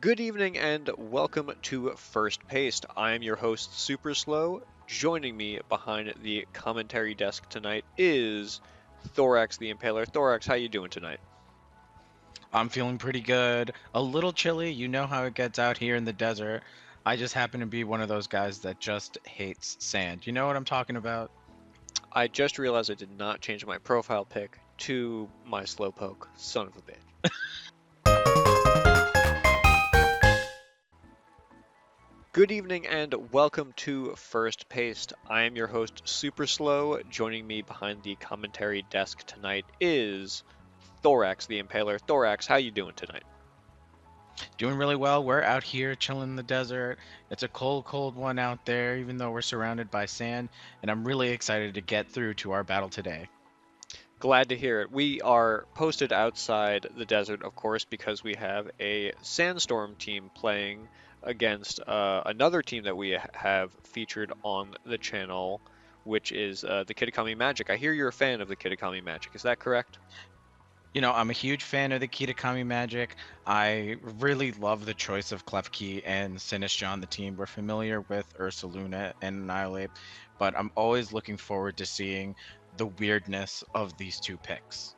Good evening and welcome to First Paced. I am your host, Super Slow. Joining me behind the commentary desk tonight is Thorax the Impaler. Thorax, how you doing tonight? I'm feeling pretty good. A little chilly. You know how it gets out here in the desert. I just happen to be one of those guys that just hates sand. You know what I'm talking about? I just realized I did not change my profile pic to my Slowpoke. Son of a bitch. Good evening and welcome to First Paced. I am your host, Super Slow. Joining me behind the commentary desk tonight is Thorax the Impaler. Thorax, how you doing tonight? Doing really well. We're out here chilling in the desert. It's a cold, cold one out there, even though we're surrounded by sand. And I'm really excited to get through to our battle today. Glad to hear it. We are posted outside the desert, of course, because we have a sandstorm team playing against another team that we have featured on the channel, which is the Kitakami Magic. I hear you're a fan of the Kitakami Magic. Is that correct? I'm a huge fan of the Kitakami Magic. I really love the choice of Klefki and Sinistcha on the team. We're familiar with Ursaluna and Annihilate, but I'm always looking forward to seeing the weirdness of these two picks.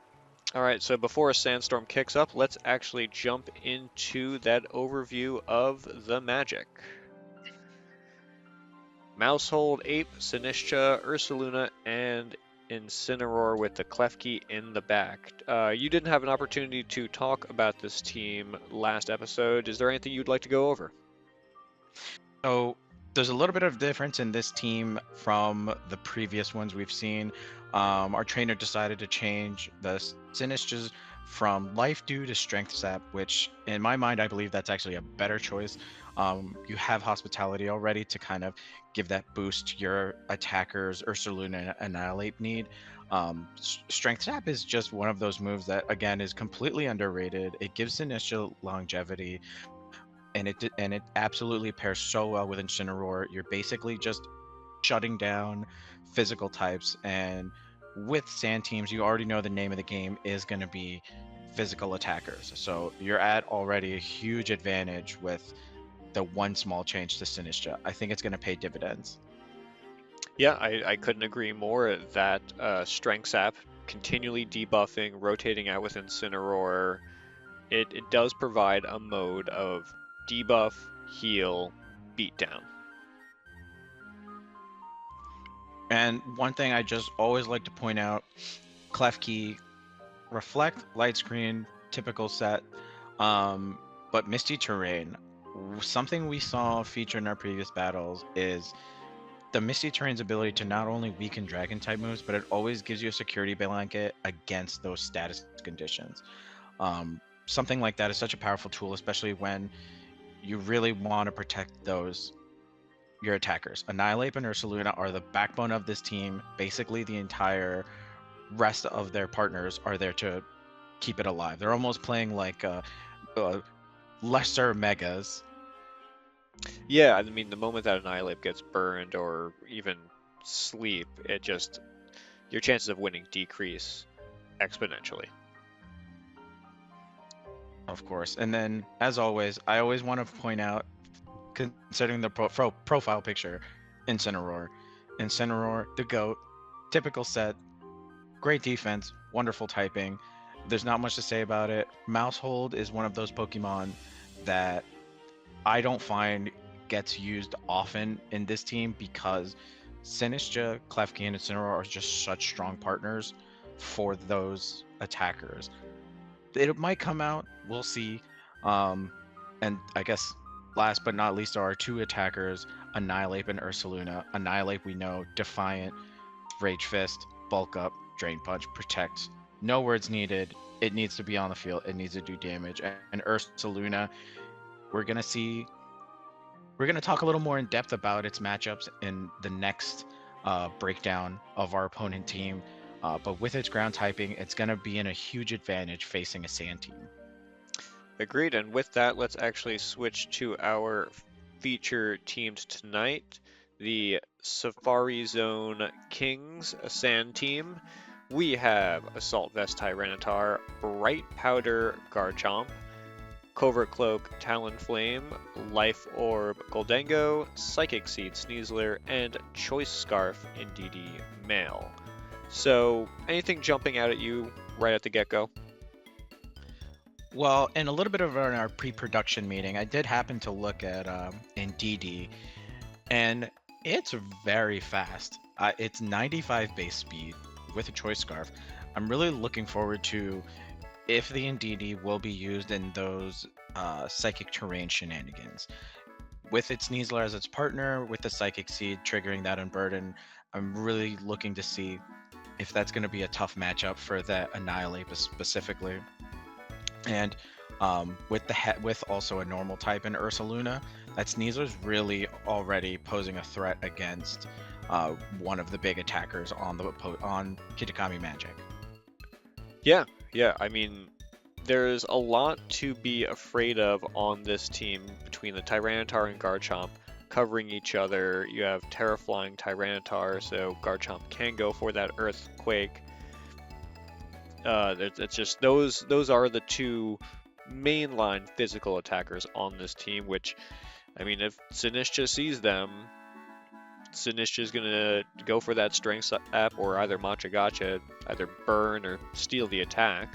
All right, so before a sandstorm kicks up, let's actually jump into that overview of the Magic. Mousehold, Ape, Sinistcha, Ursaluna, and Incineroar with the Klefki in the back. You didn't have an opportunity to talk about this team last episode. Is there anything you'd like to go over? So there's a little bit of difference in this team from the previous ones we've seen. Our trainer decided to change the Sinistchas from Life Dew to Strength Sap, which in my mind, I believe that's actually a better choice. You have Hospitality already to kind of give that boost your attackers Ursaluna and Annihilate need. Strength Sap is just one of those moves that, again, is completely underrated. It gives Sinistcha longevity, and it absolutely pairs so well with Incineroar. You're basically just shutting down physical types, and with sand teams, you already know the name of the game is going to be physical attackers. So you're at already a huge advantage with the one small change to Sinistcha. I think it's going to pay dividends. Yeah, I couldn't agree more. That Strength Sap continually debuffing, rotating out with Incineroar, it does provide a mode of debuff, heal, beatdown. And one thing I just always like to point out, Klefki, Reflect, Light Screen, typical set, but Misty Terrain. Something we saw featured in our previous battles is the Misty Terrain's ability to not only weaken Dragon type moves, but it always gives you a security blanket against those status conditions. Something like that is such a powerful tool, especially when you really want to protect your attackers. Annihilate and Ursaluna are the backbone of this team. Basically, the entire rest of their partners are there to keep it alive. They're almost playing like lesser megas. Yeah, I mean, the moment that Annihilate gets burned or even sleep, it just, your chances of winning decrease exponentially. Of course. And then, as always, I always want to point out, considering the profile picture, Incineroar. Incineroar, the GOAT, typical set, great defense, wonderful typing. There's not much to say about it. Mousehold is one of those Pokemon that I don't find gets used often in this team because Sinistcha, Klefki, and Incineroar are just such strong partners for those attackers. It might come out, we'll see. And I guess last but not least are our two attackers, Annihilate and Ursaluna. Annihilate, we know, Defiant, Rage Fist, Bulk Up, Drain Punch, Protect. No words needed. It needs to be on the field. It needs to do damage. And Ursaluna, we're gonna see. We're gonna talk a little more in depth about its matchups in the next breakdown of our opponent team. But with its ground typing, it's gonna be in a huge advantage facing a sand team. Agreed, and with that, let's actually switch to our feature teams tonight. The Safari Zone Kings, a sand team. We have Assault Vest Tyranitar, Bright Powder Garchomp, Covert Cloak, Talonflame, Life Orb, Goldengo, Psychic Seed, Sneasler, and Choice Scarf, Indeedee Male. So, anything jumping out at you right at the get-go? Well, in a little bit of our pre-production meeting, I did happen to look at Indeedee, and it's very fast. It's 95 base speed with a choice scarf. I'm really looking forward to if the Indeedee will be used in those psychic terrain shenanigans. With its Sneasler as its partner, with the psychic seed triggering that unburden, I'm really looking to see if that's going to be a tough matchup for that Annihilate specifically. And with also a normal type in Ursaluna, that Sneasler's really already posing a threat against one of the big attackers on Kitakami Magic. Yeah, yeah. I mean, there's a lot to be afraid of on this team between the Tyranitar and Garchomp covering each other. You have Terraflying Tyranitar, so Garchomp can go for that Earthquake. It's just those are the two mainline physical attackers on this team, which, I mean, if Sinistcha sees them, Sinistcha's gonna go for that strength app or either Matcha Gotcha, either burn or steal the attack.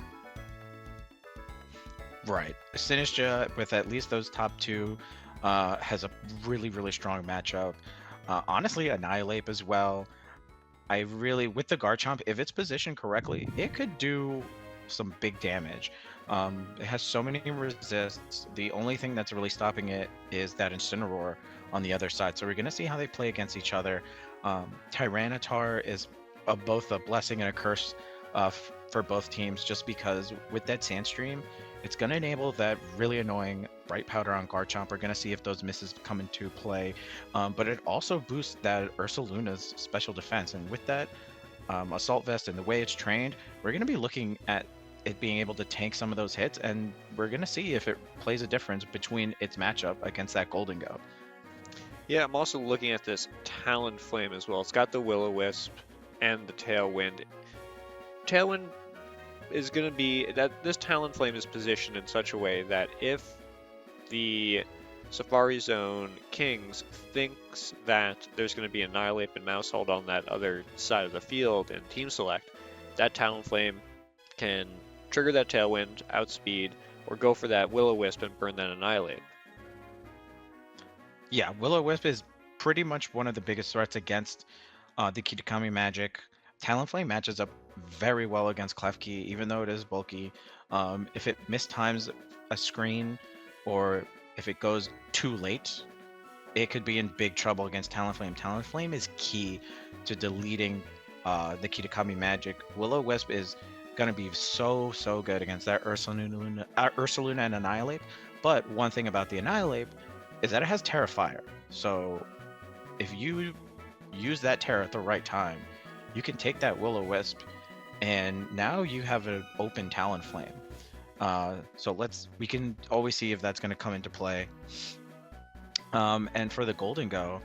Right. Sinistcha, with at least those top two, has a really, really strong matchup. Honestly, Annihilate as well. With the Garchomp, if it's positioned correctly, it could do some big damage. It has so many resists. The only thing that's really stopping it is that Incineroar on the other side. So we're going to see how they play against each other. Tyranitar is both a blessing and a curse for both teams, just because with that Sandstream, it's going to enable that really annoying Bright Powder on Garchomp. We're going to see if those misses come into play. But it also boosts that Ursaluna's special defense. And with that Assault Vest and the way it's trained, we're going to be looking at it being able to tank some of those hits. And we're going to see if it plays a difference between its matchup against that Goldengo. Yeah, I'm also looking at this Talonflame as well. It's got the Will-O-Wisp and the Tailwind. Tailwind is going to be that this Talonflame is positioned in such a way that if the Safari Zone Kings thinks that there's going to be Annihilate and Mousehold on that other side of the field in Team Select, that Talonflame can trigger that Tailwind, outspeed, or go for that Will-O-Wisp and burn that Annihilate. Yeah, Will-O-Wisp is pretty much one of the biggest threats against the Kitakami Magic. Talonflame matches up very well against Klefki, even though it is bulky. If it mistimes a screen, or if it goes too late, it could be in big trouble against Talonflame. Talonflame is key to deleting the Kitakami Magic. Will-O-Wisp is going to be so good against that Ursaluna and Annihilate. But one thing about the Annihilate is that it has Terra Fire. So if you use that Terra at the right time, you can take that Will-O-Wisp, and now you have an open Talonflame. So we can always see if that's going to come into play. And for the Goldengo,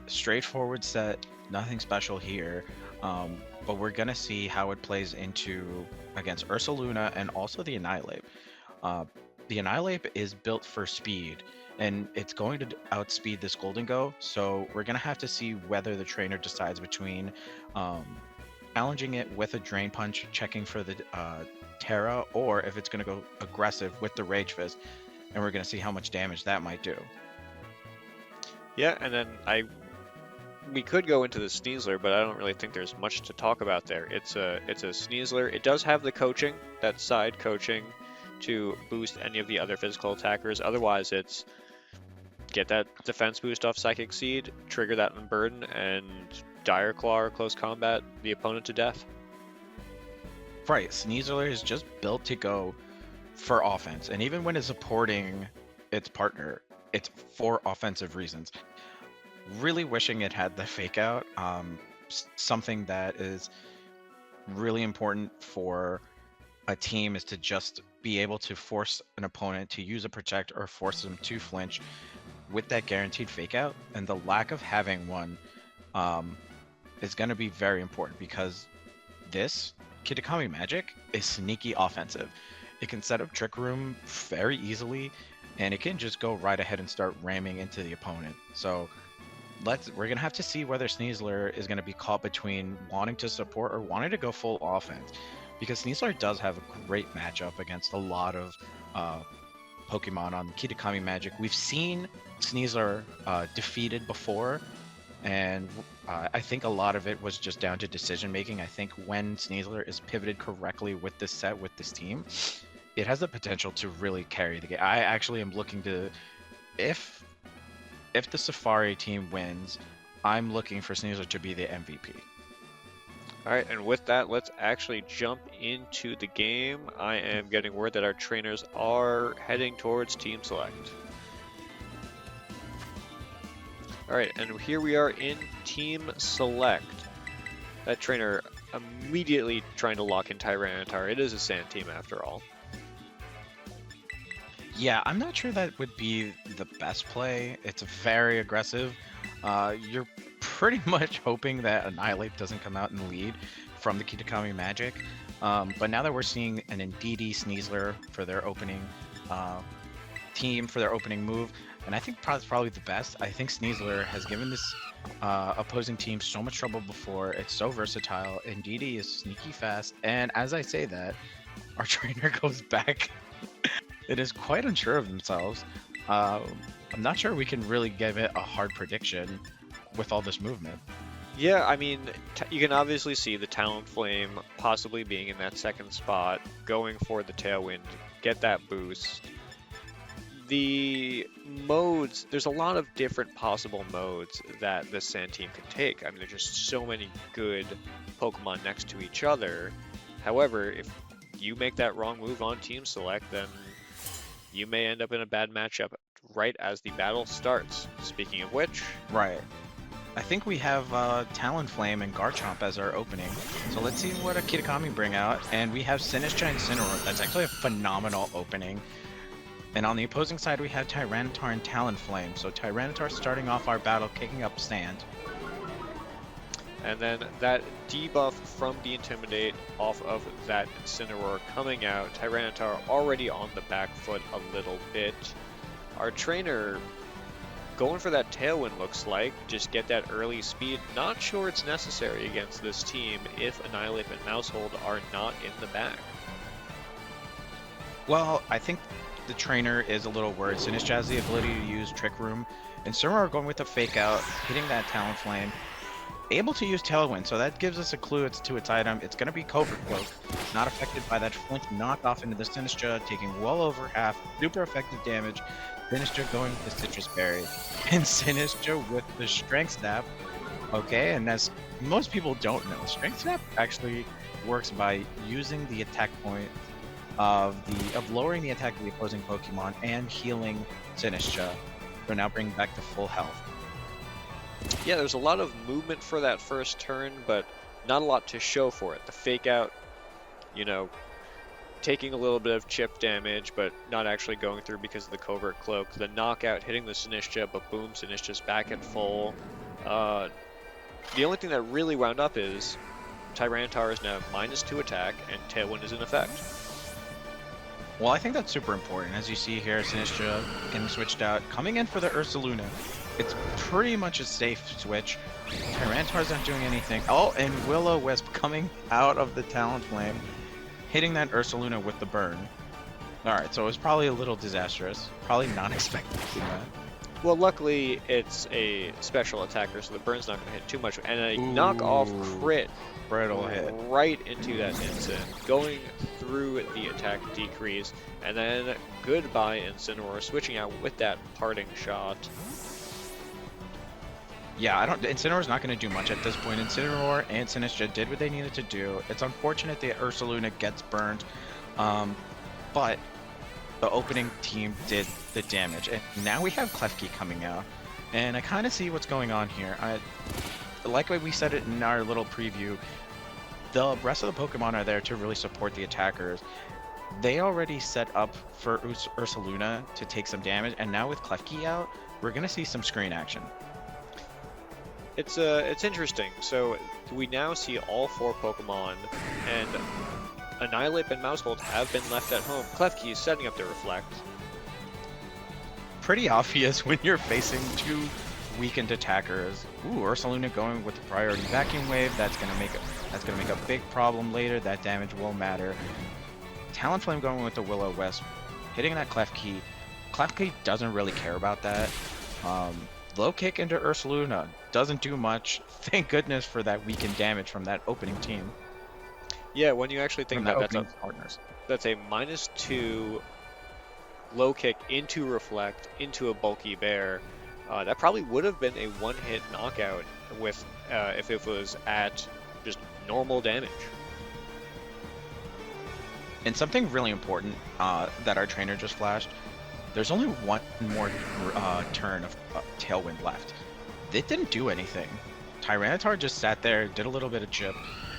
straightforward set, nothing special here. But we're going to see how it plays against Ursaluna and also the Annihilate. The Annihilate is built for speed, and it's going to outspeed this Goldengo, so we're going to have to see whether the trainer decides between challenging it with a Drain Punch, checking for the Terra, or if it's going to go aggressive with the Rage Fist, and we're going to see how much damage that might do. Yeah, and then we could go into the Sneasler, but I don't really think there's much to talk about there. It's a Sneasler. It does have the coaching, that side coaching, to boost any of the other physical attackers. Otherwise, it's get that defense boost off Psychic Seed, trigger that Unburden, and Dire Claw or Close Combat the opponent to death. Right, Sneasler is just built to go for offense, and even when it's supporting its partner, it's for offensive reasons. Really wishing it had the Fake Out, something that is really important for a team is to just be able to force an opponent to use a Protect or force them to flinch with that guaranteed Fake Out, and the lack of having one is going to be very important, because this Kitakami Magic is sneaky offensive. it can set up Trick Room very easily, and it can just go right ahead and start ramming into the opponent. So we're gonna have to see whether Sneasler is gonna be caught between wanting to support or wanting to go full offense, because Sneasler does have a great matchup against a lot of Pokemon on Kitakami Magic. We've seen Sneasler defeated before, and I think a lot of it was just down to decision making. I think when Sneasler is pivoted correctly with this set, with this team, it has the potential to really carry the game. I actually am looking to, if the Safari team wins, I'm looking for Sneasler to be the MVP. All right, and with that, let's actually jump into the game. I am getting word that our trainers are heading towards Team Select. All right, and here we are in Team Select. That trainer immediately trying to lock in Tyranitar. It is a sand team after all. Yeah, I'm not sure that would be the best play. It's very aggressive. You're pretty much hoping that Annihilate doesn't come out in the lead from the Kitakami Magic. But now that we're seeing an Indeedee Sneasler for their opening team, for their opening move, and I think that's probably the best. I think Sneasler has given this opposing team so much trouble before. It's so versatile. Indeedee is sneaky fast. And as I say that, our trainer goes back. It is quite unsure of themselves. I'm not sure we can really give it a hard prediction with all this movement. Yeah, I mean, you can obviously see the Talonflame possibly being in that second spot, going for the Tailwind, get that boost. The modes, there's a lot of different possible modes that the Sand team can take. I mean, there's just so many good Pokemon next to each other. However, if you make that wrong move on Team Select, then you may end up in a bad matchup right as the battle starts. Speaking of which... Right. I think we have Talonflame and Garchomp as our opening. So let's see what a Kitakami bring out. And we have Sinistcha and Incineroar. That's actually a phenomenal opening. And on the opposing side, we have Tyranitar and Talonflame. So Tyranitar starting off our battle, kicking up Sand. And then that debuff from the Intimidate off of that Incineroar coming out. Tyranitar already on the back foot a little bit. Our trainer going for that Tailwind looks like. Just get that early speed. Not sure it's necessary against this team if Annihilate and Mousehold are not in the back. Well, I think the trainer is a little worried. Sinistcha has the ability to use Trick Room. And Incineroar going with a Fake Out, hitting that Talonflame. Able to use Tailwind, so that gives us a clue to its item. It's going to be Covert Cloak, not affected by that flinch knockoff into the Sinistcha, taking well over half, super effective damage. Sinistcha going with the Citrus Berry, and Sinistcha with the Strength Snap. Okay, and as most people don't know, Strength Snap actually works by using the attack point of lowering the attack of the opposing Pokemon and healing Sinistcha, so now bringing back to full health. Yeah, there's a lot of movement for that first turn, but not a lot to show for it. The Fake Out, you know, taking a little bit of chip damage, but not actually going through because of the Covert Cloak. The Knockout hitting the Sinistcha, but boom, Sinistcha's back at full. The only thing that really wound up is Tyranitar is now -2 attack, and Tailwind is in effect. Well, I think that's super important. As you see here, Sinistcha getting switched out, coming in for the Ursaluna. It's pretty much a safe switch. Tyranitar's not doing anything. Oh, and Will-O-Wisp coming out of the Talonflame, hitting that Ursaluna with the burn. Alright, so it was probably a little disastrous. Probably not expecting that. Well, luckily, it's a special attacker, so the burn's not going to hit too much. And a knockoff crit Brittle hit right into that Incin, going through the attack decrease, and then goodbye Incineroar, switching out with that parting shot. Yeah, Incineroar's not going to do much at this point. Incineroar and Sinistcha did what they needed to do. It's unfortunate the Ursaluna gets burned, but the opening team did the damage. And now we have Klefki coming out, and I kind of see what's going on here. Like we said it in our little preview, the rest of the Pokemon are there to really support the attackers. They already set up for Ursaluna to take some damage, and now with Klefki out, we're going to see some screen action. It's interesting. So we now see all 4 Pokemon, and Annihilate and Mousehold have been left at home. Klefki is setting up the Reflect. Pretty obvious when you're facing two weakened attackers. Ooh, Ursaluna going with the priority vacuum wave. That's gonna make a big problem later. That damage will matter. Talonflame going with the Will-O-Wisp, hitting that Klefki. Klefki doesn't really care about that. Low kick into Ursaluna doesn't do much. Thank goodness for that weakened damage from that opening team. Yeah, when you actually think about that, that's a -2 low kick into Reflect into a bulky bear. That probably would have been a one-hit knockout with if it was at just normal damage. And something really important that our trainer just flashed, there's only one more turn of Tailwind left. It didn't do anything. Tyranitar just sat there, did a little bit of chip,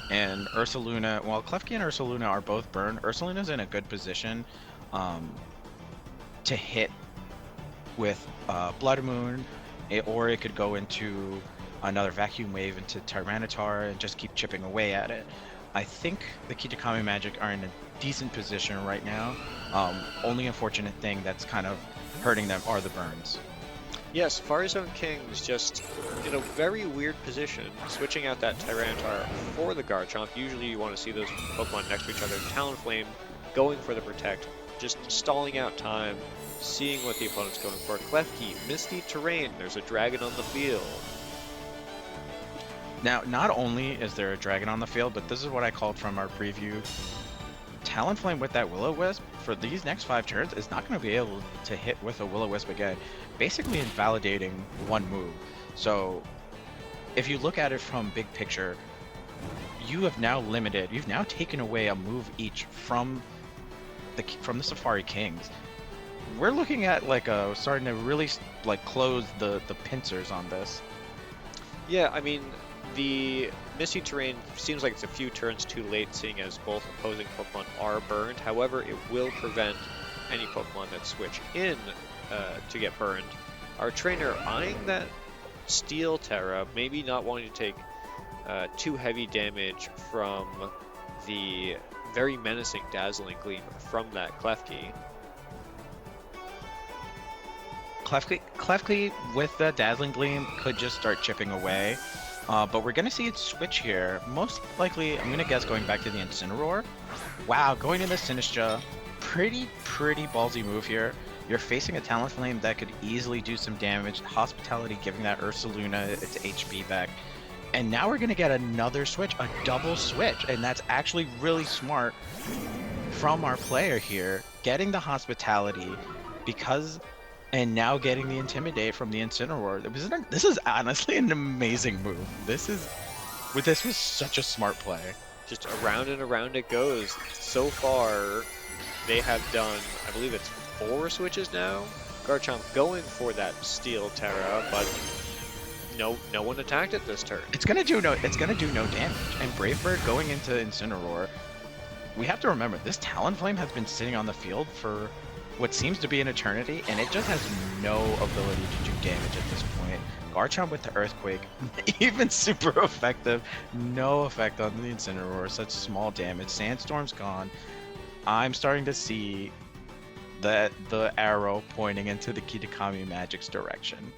and Ursaluna, while Klefki and Ursaluna are both burned, Ursaluna's in a good position to hit with Blood Moon, or it could go into another Vacuum Wave into Tyranitar and just keep chipping away at it. I think the Kitakami Magic are in a decent position right now. Only unfortunate thing that's kind of hurting them are the burns. Yes, Far Zone King's just in a very weird position, switching out that Tyranitar for the Garchomp. Usually you want to see those Pokemon next to each other. Talonflame going for the Protect, just stalling out time, seeing what the opponent's going for. Klefki, Misty Terrain, there's a dragon on the field. Now, not only is there a dragon on the field, but this is what I called from our preview. Talonflame with that Will-O-Wisp for these next 5 turns is not going to be able to hit with a Will-O-Wisp again, basically invalidating one move. So if you look at it from big picture, you've now taken away a move each from the Safari Kings. We're looking at like starting to really like close the pincers on this. Yeah, I mean, the Misty Terrain seems like it's a few turns too late, seeing as both opposing Pokemon are burned. However, it will prevent any Pokemon that switch in to get burned. Our trainer eyeing that Steel Terra, maybe not wanting to take too heavy damage from the very menacing Dazzling Gleam from that Klefki. Klefki with the Dazzling Gleam could just start chipping away. But we're going to see it switch here. Most likely, I'm going to guess going back to the Incineroar. Wow, going into Sinistcha. Pretty ballsy move here. You're facing a Talonflame that could easily do some damage. Hospitality giving that Ursaluna its HP back. And now we're going to get another switch, a double switch. And that's actually really smart from our player here. Getting the Hospitality and now getting the Intimidate from the Incineroar. This is honestly an amazing move. This was such a smart play. Just around and around it goes. So far, they have done, I believe it's 4 switches now. Garchomp going for that Steel Terra, but no one attacked it this turn. It's gonna do no damage. And Brave Bird going into Incineroar. We have to remember this Talonflame has been sitting on the field for what seems to be an eternity, and it just has no ability to do damage at this point. Garchomp with the Earthquake, even super effective, no effect on the Incineroar, such small damage. Sandstorm's gone. I'm starting to see the arrow pointing into the Kitakami Magic's direction.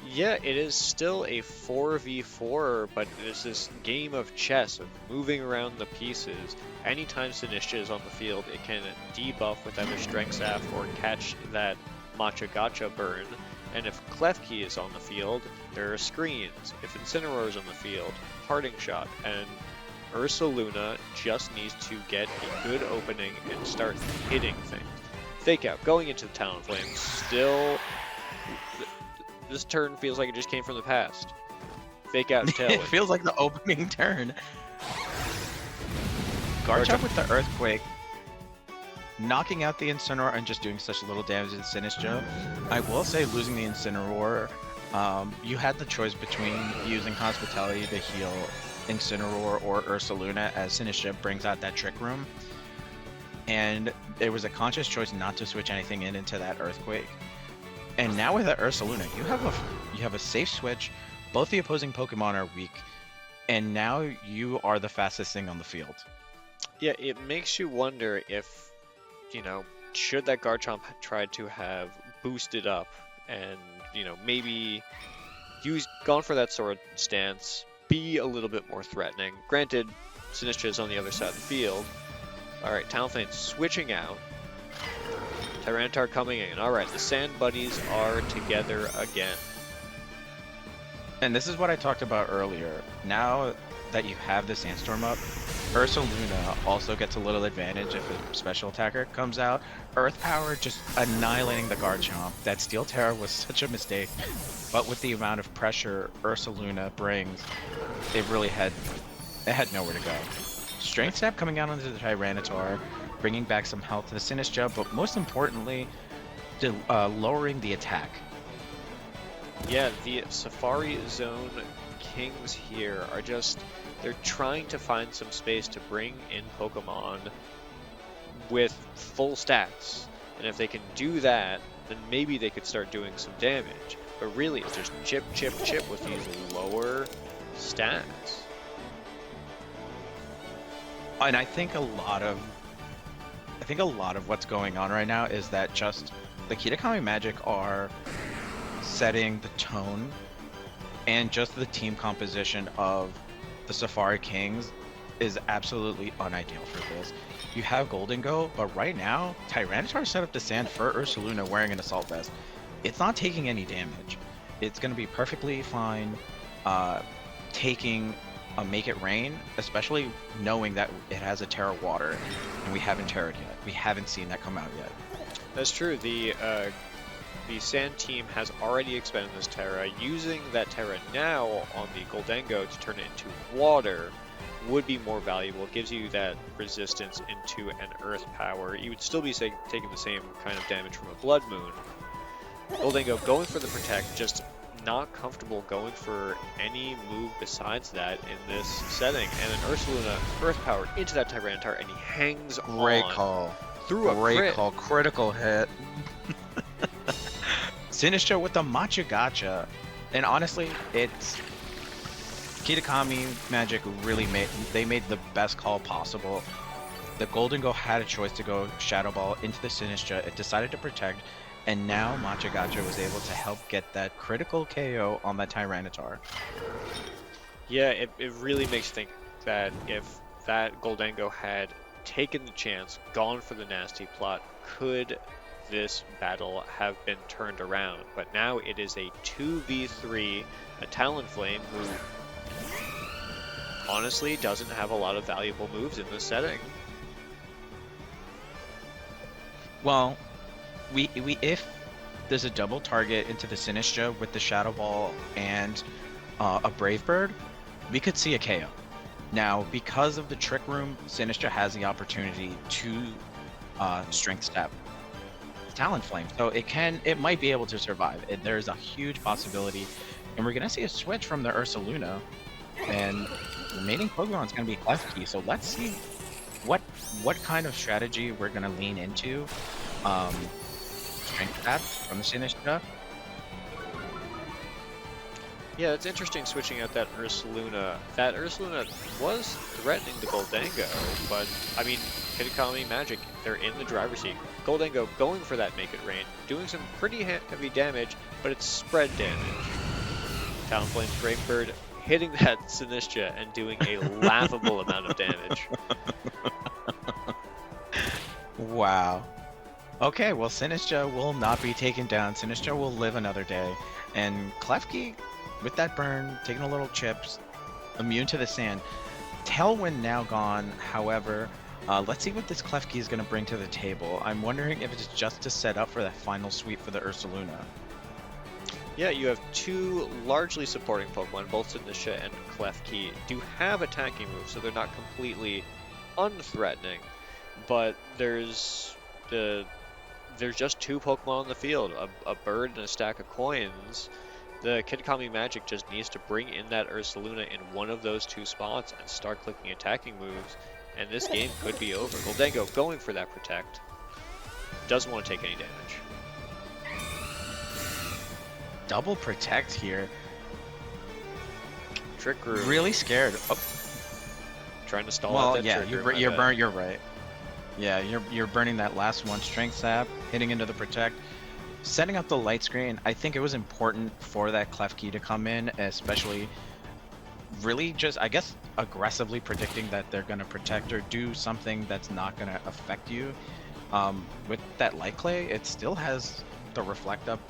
Yeah, it is still a 4v4, but it's this game of chess, of moving around the pieces. Anytime Sinistcha is on the field, it can debuff with either Strength Staff or catch that Matcha Gotcha burn. And if Klefki is on the field, there are screens. If Incineroar is on the field, Parting Shot. And Ursaluna just needs to get a good opening and start hitting things. Fake Out, going into the Talonflame, still... This turn feels like it just came from the past. Fake Out and Tailwind. It feels like the opening turn. Garchomp with the Earthquake, knocking out the Incineroar and just doing such little damage to Sinistcha. I will say, losing the Incineroar, you had the choice between using Hospitality to heal Incineroar or Ursaluna as Sinistcha brings out that Trick Room. And it was a conscious choice not to switch anything into that Earthquake. And now with that Ursaluna, you have a safe switch. Both the opposing Pokemon are weak, and now you are the fastest thing on the field. Yeah, it makes you wonder if, you know, should that Garchomp try to have boosted up and, maybe gone for that sword stance, be a little bit more threatening. Granted, Sinistcha is on the other side of the field. Alright, Talonflame switching out. Tyranitar coming in. Alright, the Sand Buddies are together again. And this is what I talked about earlier. Now that you have the sandstorm up, Ursaluna also gets a little advantage if a special attacker comes out. Earth Power just annihilating the Garchomp. That Steel Terra was such a mistake, but with the amount of pressure Ursaluna brings, it had nowhere to go. Strength Step coming out onto the Tyranitar, bringing back some health to the Sinistcha, but most importantly, lowering the attack. Yeah, the Safari Zone Kings here are they're trying to find some space to bring in Pokemon with full stats. And if they can do that, then maybe they could start doing some damage. But really, it's just chip, chip, chip with these lower stats. And I think a lot of what's going on right now is that just the Kitakami Magic are setting the tone, and just the team composition of the Safari Kings is absolutely unideal for this. You have Golden Go, but right now Tyranitar set up the sand for Ursaluna wearing an Assault Vest. It's not taking any damage. It's going to be perfectly fine taking a Make It Rain, especially knowing that it has a Terra Water, and we haven't terraed yet. We haven't seen that come out yet. That's true. The Sand team has already expended this Terra. Using that Terra now on the Goldengo to turn it into water would be more valuable. It gives you that resistance into an Earth Power. You would still be taking the same kind of damage from a Blood Moon. Goldengo going for the Protect, just not comfortable going for any move besides that in this setting. And an Ursaluna Earth Power into that Tyranitar, and he hangs Great on call. through a Great crit. call. Critical hit. Sinistcha with the Matcha Gotcha. And honestly, it's Kitakami Magic really made the best call possible. The Golden Go had a choice to go Shadow Ball into the Sinistcha. It decided to protect, and now Matcha Gotcha was able to help get that critical KO on that Tyranitar. Yeah, it really makes you think that if that Goldengo had taken the chance, gone for the nasty plot, could this battle have been turned around? But now it is a 2v3, a Talonflame who honestly doesn't have a lot of valuable moves in this setting. Well, if there's a double target into the Sinistcha with the Shadow Ball and a Brave Bird, we could see a KO. Now, because of the Trick Room, Sinistcha has the opportunity to Strength Step Talonflame, so it might be able to survive. There's a huge possibility, and we're gonna see a switch from the Ursaluna, and the remaining Pokemon is gonna be Klefki. So let's see what kind of strategy we're gonna lean into. Strength Step from the Sinistcha. Yeah, it's interesting switching out that Ursaluna. That Ursaluna was threatening the Goldengo, but, I mean, Kitakami Magic, they're in the driver's seat. Goldengo going for that Make It Rain, doing some pretty heavy damage, but it's spread damage. Talonflame's Brave Bird hitting that Sinistcha and doing a laughable amount of damage. Wow. Okay, well, Sinistcha will not be taken down. Sinistcha will live another day, and Klefki, with that burn, taking a little chips, immune to the sand. Tailwind now gone, however, let's see what this Klefki is going to bring to the table. I'm wondering if it's just to set up for that final sweep for the Ursaluna. Yeah, you have two largely supporting Pokemon, both Sinistcha and Klefki, do have attacking moves, so they're not completely unthreatening, but there's just two Pokemon on the field, a bird and a stack of coins. The Kitakami Magic just needs to bring in that Ursaluna in one of those two spots and start clicking attacking moves, and this game could be over. Goldengo going for that Protect. Doesn't want to take any damage. Double Protect here. Trick Room. Really scared. Oh. Trying to stall out Well, that yeah, trigger. My you're bad. burnt. You're right. Yeah, you're burning that last one, Strength Sap, hitting into the Protect, setting up the light screen. I think it was important for that Klefki to come in, especially really just, I guess, aggressively predicting that they're gonna protect or do something that's not gonna affect you. With that light clay, it still has the reflect up,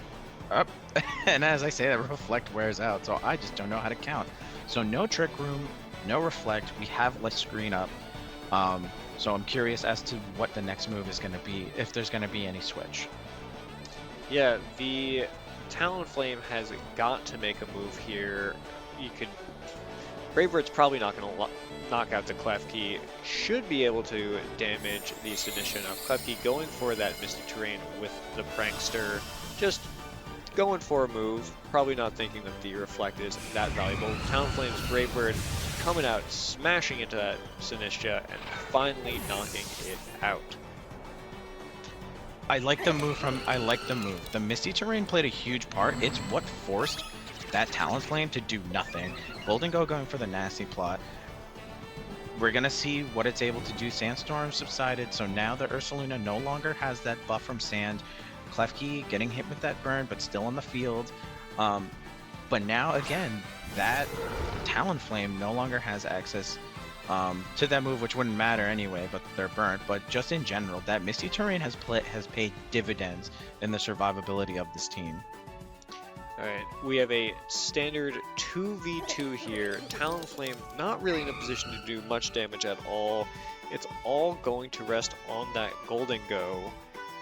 and as I say, that reflect wears out, so I just don't know how to count. So no trick room, no reflect. We have light screen up. So I'm curious as to what the next move is going to be, if there's going to be any switch. Yeah, the Talonflame has got to make a move here. You could Brave Bird's probably not going to knock out the Klefki. Should be able to damage the Sinistcha. Now Klefki going for that Misty Terrain with the Prankster. Just going for a move. Probably not thinking that the Reflect is that valuable. Talonflame's Brave Bird coming out, smashing into that Sinistcha, and finally knocking it out. I like the move. The Misty Terrain played a huge part. It's what forced that Talonflame to do nothing. Golden Go going for the nasty plot. We're gonna see what it's able to do. Sandstorm subsided, so now the Ursaluna no longer has that buff from Sand. Klefki getting hit with that burn, but still on the field. But now again, that Talonflame no longer has access to that move, which wouldn't matter anyway, but they're burnt. But just in general, that Misty Terrain has paid dividends in the survivability of this team. Alright, we have a standard 2v2 here. Talonflame not really in a position to do much damage at all. It's all going to rest on that Golden Go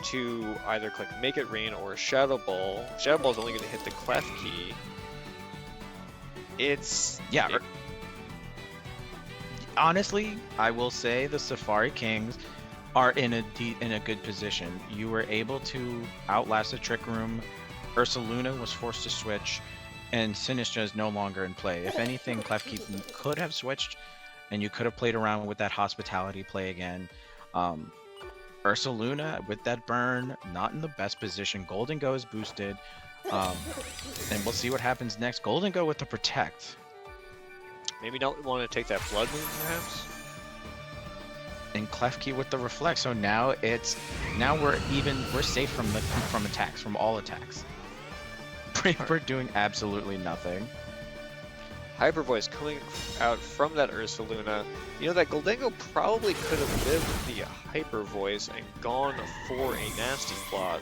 to either click Make It Rain or Shadow Ball. Shadow Ball is only going to hit the Klefki. Honestly, I will say the Safari Kings are in a good position. You were able to outlast the Trick Room. Ursaluna was forced to switch, and Sinistcha is no longer in play. If anything, Klefki could have switched, and you could have played around with that Hospitality play again. Ursaluna, with that burn, not in the best position. Golden Go is boosted, and we'll see what happens next. Golden Go with the Protect. Maybe not want to take that Blood Moon, perhaps? And Klefki with the Reflect. So now we're safe from attacks, from all attacks. Brave Bird doing absolutely nothing. Hyper Voice coming out from that Ursaluna. You know, that Goldengo probably could have lived the Hyper Voice and gone for a nasty plot,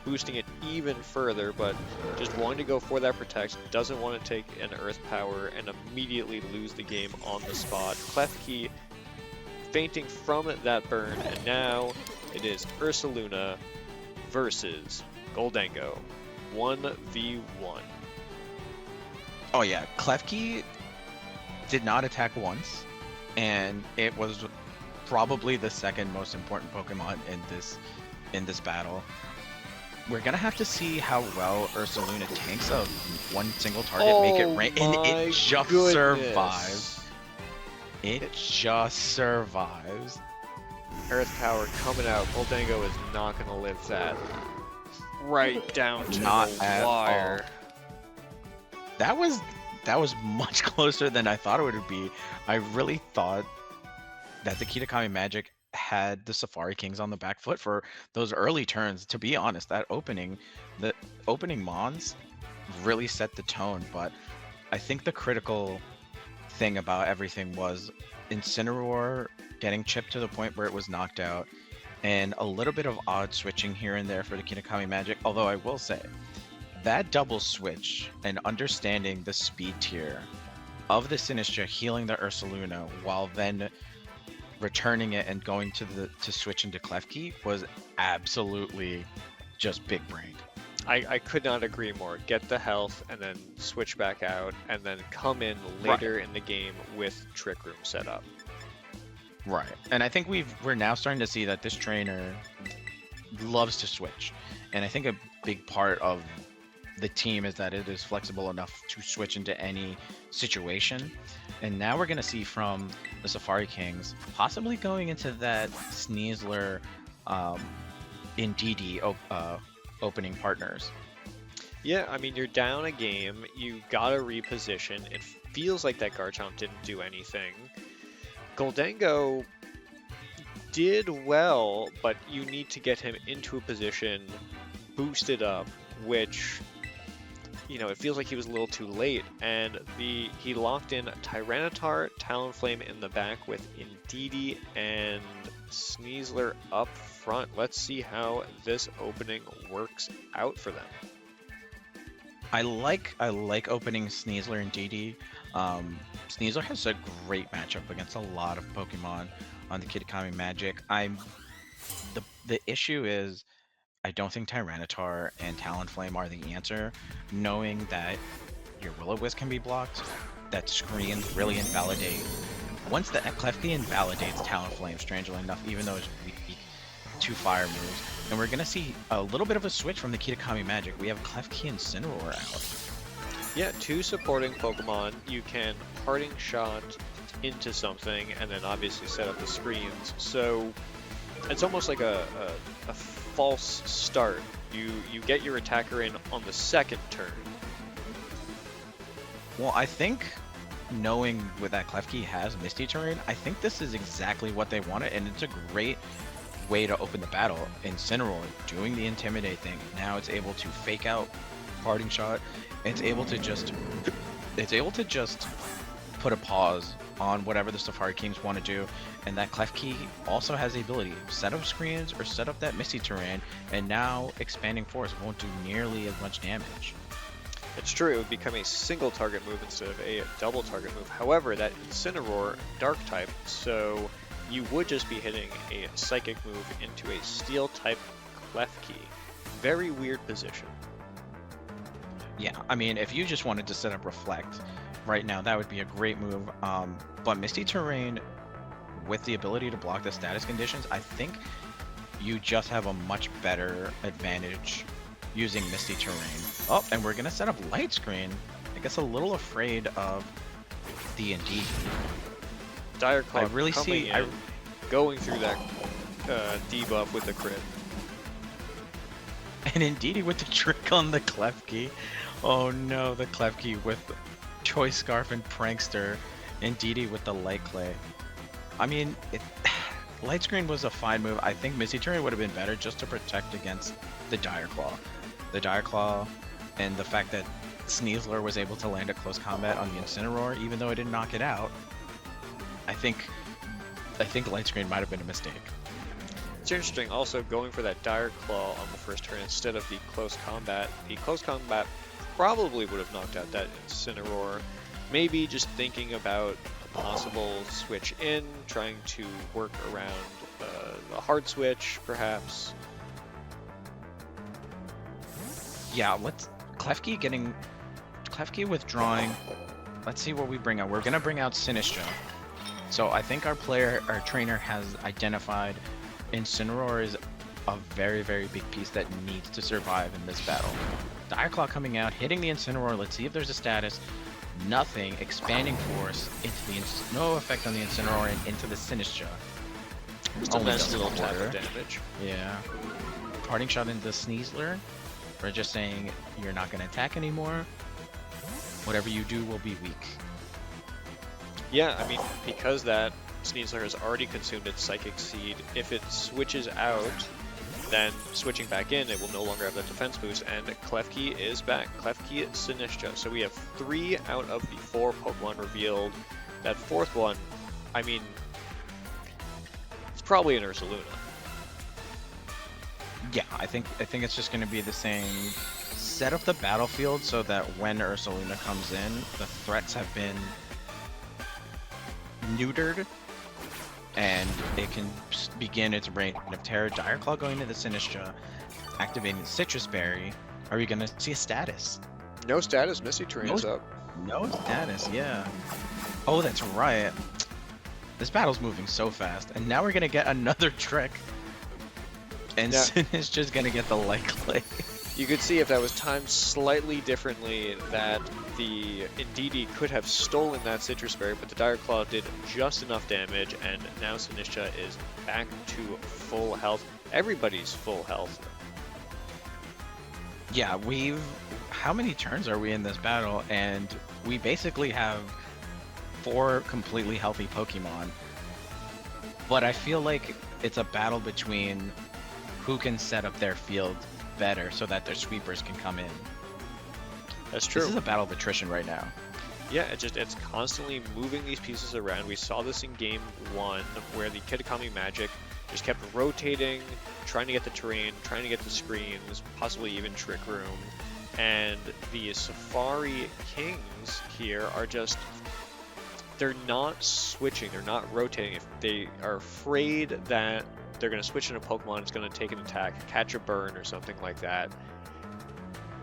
boosting it even further, but just wanting to go for that Protect, doesn't want to take an Earth Power and immediately lose the game on the spot. Klefki fainting from that burn, and now it is Ursaluna versus Goldengo. 1v1. Oh yeah, Klefki did not attack once, and it was probably the second most important Pokemon in this battle. We're gonna have to see how well Ursaluna tanks a one single target, make it rain, and it just survives. It just survives. Earth Power coming out. Goldengo is not gonna live that. Right down to Not the at wire. all. That was much closer than I thought it would be. I really thought that the Kitakami Magic had the Safari Kings on the back foot for those early turns. To be honest, the opening Mons really set the tone, but I think the critical thing about everything was Incineroar getting chipped to the point where it was knocked out, and a little bit of odd switching here and there for the Kitakami Magic, although I will say that double switch and understanding the speed tier of the Sinistcha healing the Ursaluna while then returning it and going to switch into Klefki was absolutely just big brain. I could not agree more. Get the health and then switch back out and then come in later in the game with Trick Room set up. Right. And I think we're now starting to see that this trainer loves to switch. And I think a big part of the team is that it is flexible enough to switch into any situation. And now we're going to see from the Safari Kings possibly going into that Sneasler in DD opening partners. Yeah, I mean, you're down a game. You gotta reposition. It feels like that Garchomp didn't do anything. Goldango did well, but you need to get him into a position boosted up, which it feels like he was a little too late, and he locked in Tyranitar, Talonflame in the back with Indeedee and Sneasler up front. Let's see how this opening works out for them. I like opening Sneasler and DD. Sneasler has a great matchup against a lot of Pokemon on the Kitakami Magic. The issue is I don't think Tyranitar and Talonflame are the answer, knowing that your Will-O-Wisp can be blocked, that screens really invalidate. Once the Klefki invalidates Talonflame, strangely enough, even though it's weak to fire moves, and we're gonna see a little bit of a switch from the Kitakami Magic. We have Klefki and Incineroar out. Yeah, two supporting Pokemon. You can Parting Shot into something, and then obviously set up the screens. So it's almost like a false start. You get your attacker in on the second turn. Well, I think knowing what that Klefki has Misty Terrain, I think this is exactly what they wanted, and it's a great way to open the battle. Incineroar doing the Intimidate thing. Now it's able to fake out Parting Shot. It's able to just put a pause on whatever the Safari Kings want to do, and that Klefki also has the ability to set up screens or set up that Misty Terrain, and now Expanding Force won't do nearly as much damage. It's true, it would become a single target move instead of a double target move. However, that Incineroar Dark type, so you would just be hitting a Psychic move into a Steel type Klefki. Very weird position. Yeah, I mean, if you just wanted to set up Reflect right now, that would be a great move. But Misty Terrain, with the ability to block the status conditions, I think you just have a much better advantage using Misty Terrain. Oh, and we're gonna set up Light Screen. I guess a little afraid of the Indeedee. Dire Claw really going through that debuff with the crit. And Indeedee with the trick on the Klefki. Oh no, the Klefki with Choice Scarf and Prankster. Indeedee with the Light Clay. I mean, Light Screen was a fine move. I think Misty Terrain would have been better just to protect against the Dire Claw. The Dire Claw and the fact that Sneasler was able to land a close combat on the Incineroar, even though it didn't knock it out. I think Light Screen might have been a mistake. It's interesting also going for that Dire Claw on the first turn instead of the Close Combat. The Close Combat probably would have knocked out that Incineroar. Maybe just thinking about a possible switch in, trying to work around a hard switch, perhaps. Yeah, Klefki withdrawing. Let's see what we bring out. We're gonna bring out Sinistcha. So I think our trainer has identified Incineroar is a very, very big piece that needs to survive in this battle. Dire Claw coming out, hitting the Incineroar. Let's see if there's a status. Nothing. Expanding Force into no effect on the Incineroar and into the Sinistcha. Just a nice little tap of damage. Yeah. Parting Shot into Sneasler. We're just saying you're not going to attack anymore. Whatever you do will be weak. Yeah, I mean, because that Sneasler has already consumed its Psychic Seed, if it switches out, then switching back in, it will no longer have that defense boost, and Klefki is back. Klefki Sinistcha. So we have 3 out of the 4 Pokemon revealed. That fourth one, I mean, it's probably an Ursaluna. Yeah, I think it's just going to be the same. Set up the battlefield so that when Ursaluna comes in, the threats have been neutered, and it can begin its reign of terror. Dire Claw going to the Sinistcha, activating Citrus Berry. Are we going to see a status? No status. Misty Terrain's up. No status, yeah. Oh, that's right. This battle's moving so fast, and now we're going to get another trick. And yeah. Sinistcha's going to get the Light Clay. You could see if that was timed slightly differently that the Indeedee could have stolen that Citrus Berry, but the Dire Claw did just enough damage, and now Sinistcha is back to full health. Everybody's full health. Yeah, how many turns are we in this battle? And we basically have 4 completely healthy Pokemon. But I feel like it's a battle between who can set up their field better so that their sweepers can come in. That's true. This is a battle of attrition right now. Yeah, it's constantly moving these pieces around. We saw this in game 1 where the Kitakami Magic just kept rotating, trying to get the terrain, trying to get the screens, possibly even Trick Room. And the Safari Kings here are just, they're not switching, they're not rotating. If they are afraid that they're going to switch in a Pokemon, it's going to take an attack, catch a burn or something like that.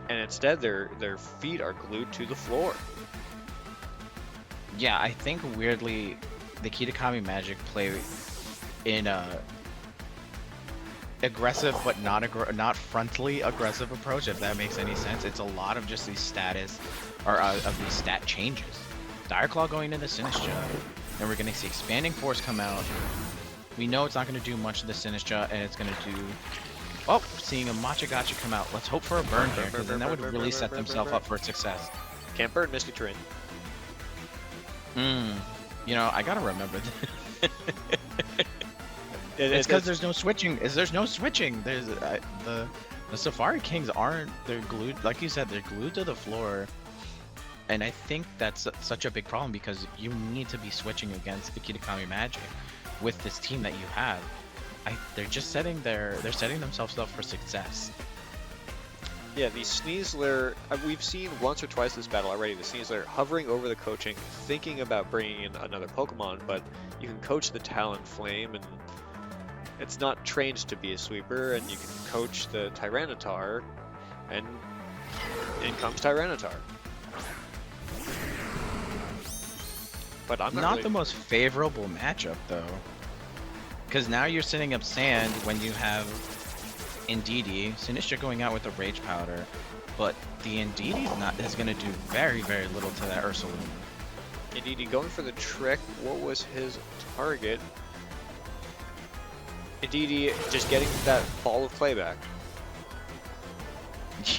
And instead their feet are glued to the floor. Yeah, I think weirdly the Kitakami Magic play in a aggressive but not frontally aggressive approach, if that makes any sense. It's a lot of just these status or of these stat changes. Dire Claw going into the Sinistcha, and we're gonna see Expanding Force come out. We know it's not gonna do much to the Sinistcha, and it's gonna do. Oh, seeing a Machagacha come out. Let's hope for a burn here, because then that would really set themselves up for success. Can't burn Misty Terrain. You know, I gotta remember this. It's because there's no switching. There's no switching. There's the Safari Kings aren't. They're glued, like you said. They're glued to the floor, and I think that's such a big problem because you need to be switching against the Kitakami Magic with this team that you have. They're just setting themselves up for success. Yeah, the Sneasler, we've seen once or twice this battle already, the Sneasler hovering over the coaching, thinking about bringing in another Pokemon, but you can coach the Talonflame, and it's not trained to be a sweeper, and you can coach the Tyranitar, and in comes Tyranitar. But I'm not really... the most favorable matchup, though. Because now you're setting up Sand when you have Indeedee, Sinistcha going out with a Rage Powder, but the Indeedee is going to do very, very little to that Ursaluna. Indeedee going for the trick. What was his target? Indeedee just getting that ball of clay back.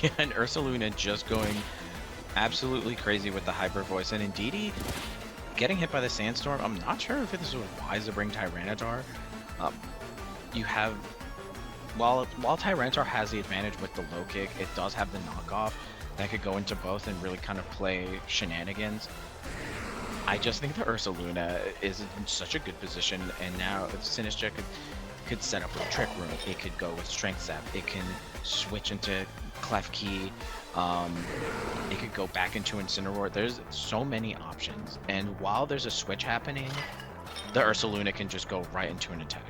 Yeah, and Ursaluna just going absolutely crazy with the Hyper Voice, and Indeedee getting hit by the Sandstorm. I'm not sure if this was wise to bring Tyranitar. You have... While Tyranitar has the advantage with the low kick, it does have the knockoff that could go into both and really kind of play shenanigans. I just think the Ursaluna is in such a good position, and now Sinistcha could set up with Trick Room. It could go with Strength Sap. It can switch into Klefki. It could go back into Incineroar. There's so many options, and while there's a switch happening, the Ursaluna can just go right into an attack.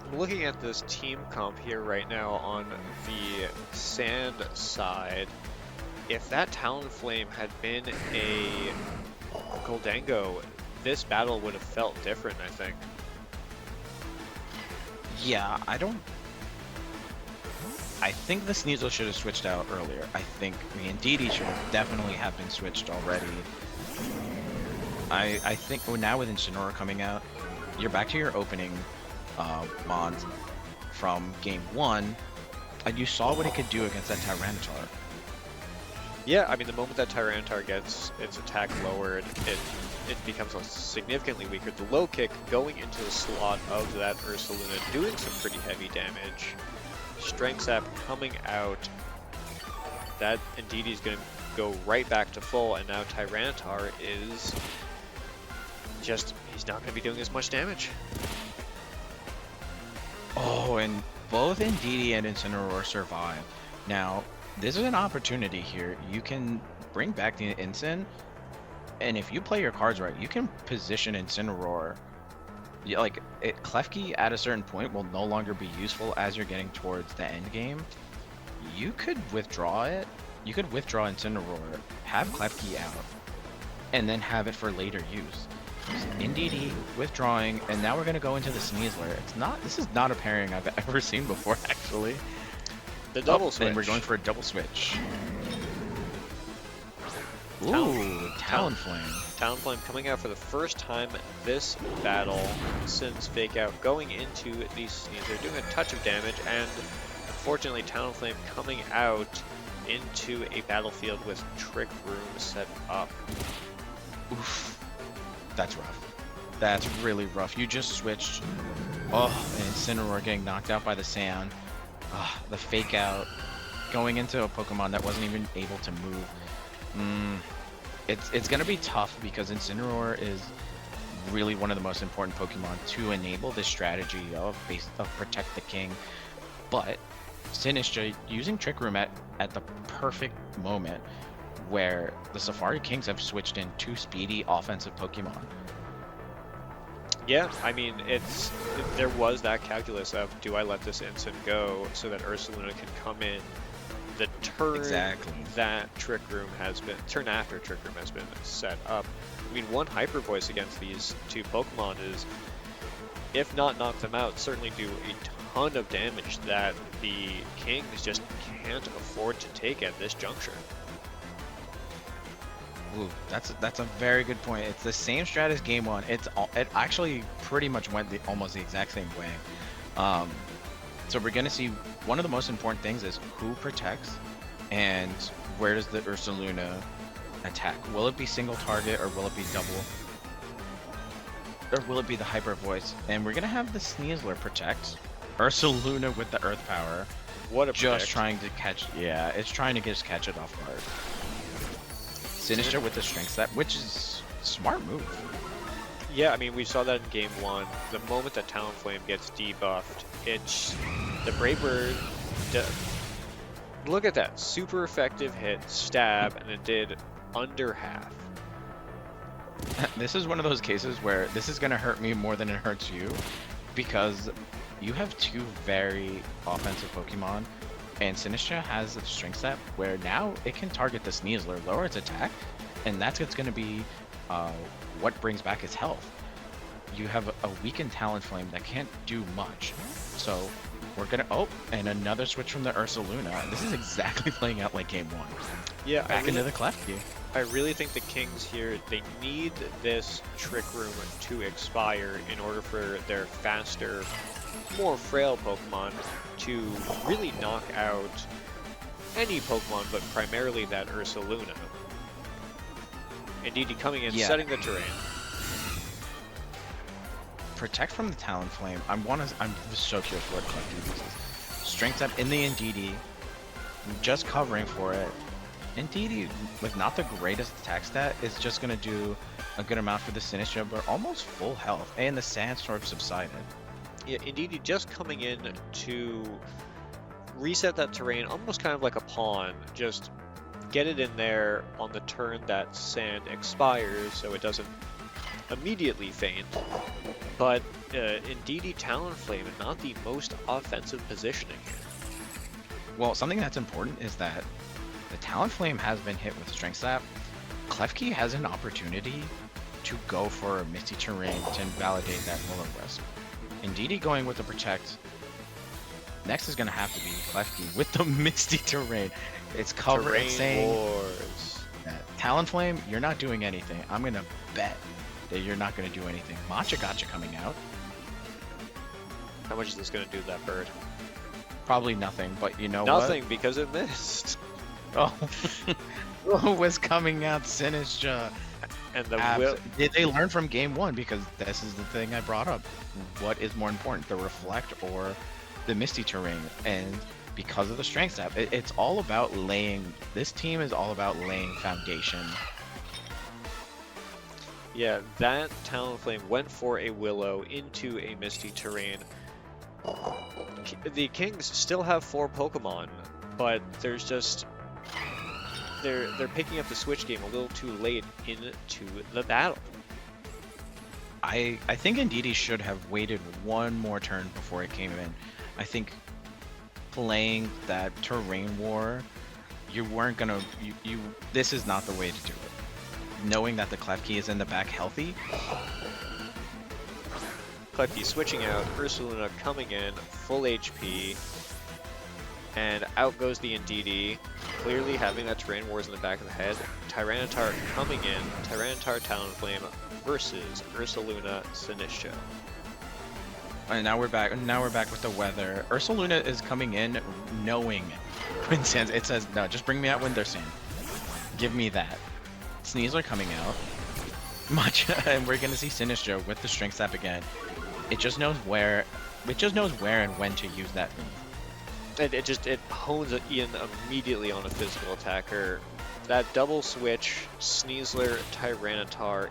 I'm looking at this team comp here right now on the Sand side. If that Talonflame had been a Goldango, this battle would have felt different, I think. Yeah, I think the Sneasel should have switched out earlier. I think the Indeedee should have definitely have been switched already. I think now with Incineroar coming out, you're back to your opening Bond from game 1, and you saw what it could do against that Tyranitar. Yeah, I mean, the moment that Tyranitar gets its attack lowered, it becomes significantly weaker. The low kick going into the slot of that Ursaluna, doing some pretty heavy damage. Strength Sap coming out. That Indeedee is going to go right back to full, and now Tyranitar is just, he's not going to be doing as much damage. Oh, and both Indeedee and Incineroar survive. Now, this is an opportunity here. You can bring back the Incin, and if you play your cards right, you can position Incineroar. Yeah, like, Klefki at a certain point will no longer be useful as you're getting towards the end game. You could withdraw it. You could withdraw Incineroar, have Klefki out, and then have it for later use. Indeedee withdrawing, and now we're gonna go into the Sneasler. This is not a pairing I've ever seen before, actually. The double switch. And we're going for a double switch. Ooh, Talonflame. Talonflame coming out for the first time this battle since Fake Out, going into the Sneasler, doing a touch of damage, and unfortunately Talonflame coming out into a battlefield with Trick Room set up. Oof. That's rough. That's really rough. You just switched. Oh, and Incineroar getting knocked out by the sand. The fake out. Going into a Pokemon that wasn't even able to move. It's gonna be tough because Incineroar is really one of the most important Pokemon to enable this strategy of Protect the King. But Sinistcha using Trick Room at the perfect moment where the Safari Kings have switched in 2 speedy offensive Pokemon. Yeah, I mean, there was that calculus of, do I let this instant go so that Ursaluna can come in the turn that turn after Trick Room has been set up. I mean, one Hyper Voice against these 2 Pokemon is, if not knock them out, certainly do a ton of damage that the Kings just can't afford to take at this juncture. Ooh, that's a very good point. It's the same strat as game 1. It actually pretty much went almost the exact same way. So we're gonna see one of the most important things is who protects and where does the Ursaluna attack. Will it be single target or will it be double? Or will it be the Hyper Voice? And we're gonna have the Sneasler protect Ursaluna with the Earth Power. What a just trying to catch. Yeah, it's trying to just catch it off guard. Sinistcha with the Strength Step, which is a smart move. Yeah, I mean, we saw that in game 1. The moment that Talonflame gets debuffed, the Brave Bird. Look at that, super effective hit, stab, and it did under half. This is one of those cases where this is gonna hurt me more than it hurts you, because you have 2 very offensive Pokemon, and Sinistcha has a Strength Step where now it can target the Sneasler, lower its attack, and that's what's gonna be what brings back its health. You have a weakened Talonflame that can't do much, so we're gonna and another switch from the Ursaluna. This is exactly playing out like game 1. Yeah, back into the Klefki. I really think the Kings here, they need this Trick Room to expire in order for their faster, more frail Pokemon to really knock out any Pokemon, but primarily that Ursaluna. Indeed, coming in, setting the terrain. Protect from the Talonflame. I'm so curious what Klefki uses. Strength up in the Indeedee, just covering for it. Indeedee, with not the greatest attack stat, is just gonna do a good amount for the Sinistcha, but almost full health, and the Sandstorm subsided. Yeah, Indeedee just coming in to reset that terrain, almost kind of like a pawn. Just get it in there on the turn that sand expires, so it doesn't immediately faint. But Indeedee Talonflame, not the most offensive positioning here. Well, something that's important is that the Talonflame has been hit with Strength Sap. Klefki has an opportunity to go for a Misty Terrain to invalidate that Will-O-Wisp. Indeedee going with the Protect. Next is going to have to be Klefki with the Misty Terrain. It's covered. It's saying, Talonflame, you're not doing anything. I'm going to bet that you're not going to do anything. Matcha Gotcha coming out. How much is this going to do to that bird? Probably nothing, but you know nothing, because it missed. Oh, was coming out Sinistcha. And the did they learn from game 1? Because this is the thing I brought up. What is more important, the Reflect or the Misty Terrain? And because of the Strength Step, it's all about laying. This team is all about laying foundation. Yeah, that Talonflame went for a Willow into a Misty Terrain. The Kings still have 4 Pokemon, but there's just they're picking up the Switch game a little too late into the battle. I think Indeedee should have waited one more turn before it came in. I think playing that terrain war, you weren't gonna this is not the way to do it. Knowing that the Klefki is in the back healthy. Klefki switching out, Ursaluna coming in, full HP, and out goes the Indeedee, clearly having that terrain wars in the back of the head. Tyranitar coming in, Tyranitar Talonflame versus Ursaluna Sinistcha. And now we're back with the weather. Ursaluna is coming in knowing when Sands, it says, no, just bring me out when there's sand. Give me that. Sneasler coming out. much, and we're gonna see Sinistcha with the Strength Sap again. It just knows where, and when to use that move. It hones it in immediately on a physical attacker. That double switch, Sneasler, Tyranitar,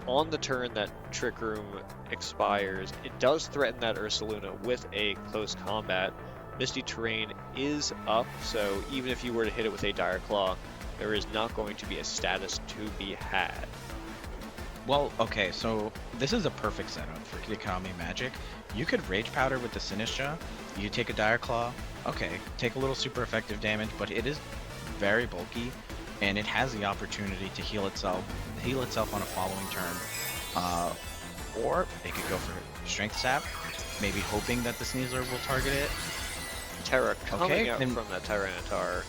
on the turn that Trick Room expires, it does threaten that Ursaluna with a close combat. Misty Terrain is up, so even if you were to hit it with a Dire Claw, there is not going to be a status to be had. Well, okay, so this is a perfect setup for Kitakami Magic. You could Rage Powder with the Sinistcha, you take a Dire Claw, okay, take a little super effective damage, but it is very bulky, and it has the opportunity to heal itself on a following turn. Or it could go for Strength Sap, maybe hoping that the Sneasler will target it. Terra coming out from that Tyranitar,